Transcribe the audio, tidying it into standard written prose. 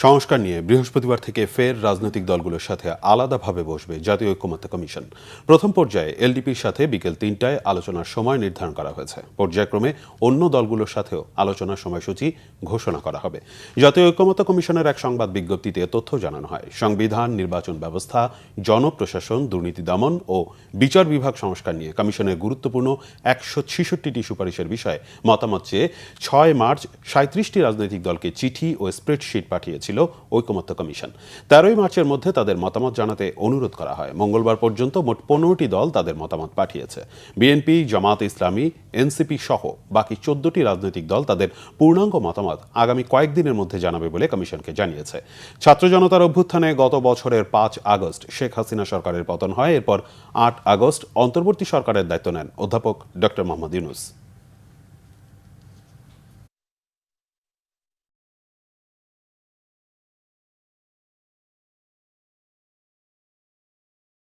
সংস্কার নিয়ে বৃহস্পতিবার থেকে ফের রাজনৈতিক দলগুলোর সাথে আলাদাভাবে বসবে জাতীয় ঐকমত্য কমিশন। প্রথম পর্যায়ে এলডিপির সাথে বিকেল ৩টায় আলোচনার সময় নির্ধারণ করা হয়েছে। পর্যায়ক্রমে অন্য দলগুলোর সাথেও আলোচনার সময়সূচি ঘোষণা করা হবে। জাতীয় ঐকমত্য কমিশনের এক সংবাদ বিজ্ঞপ্তিতে তথ্য জানানো হয়, সংবিধান, নির্বাচন ব্যবস্থা, জনপ্রশাসন, দুর্নীতি দমন ও বিচার বিভাগ সংস্কার নিয়ে কমিশনের গুরুত্বপূর্ণ ১৬৬টি সুপারিশের বিষয়ে মতামত চেয়ে ৬ মার্চ ৩৭টি রাজনৈতিক দলকে চিঠি ও স্প্রেডশিট পাঠিয়েছিল ঐকমত্য কমিশন। ১৩ মার্চের মধ্যে তাদের মতামত জানাতে অনুরোধ করা হয়। মঙ্গলবার পর্যন্ত মোট ১৫টি দল তাদের মতামত পাঠিয়েছে। বিএনপি, জামায়াতে ইসলামী, এনসিপি সহ বাকি ১৪টি রাজনৈতিক দল তাদের পূর্ণাঙ্গ মতামত আগামী কয়েকদিনের মধ্যে জানাবে বলে কমিশনকে জানিয়েছে। ছাত্র জনতার অভ্যুত্থানে গত বছরের ৫ আগস্ট শেখ হাসিনা সরকারের পতন হয়। এরপর ৮ আগস্ট অন্তর্বর্তী সরকারের দায়িত্ব নেন অধ্যাপক ডক্টর মোহাম্মদ ইউনূস।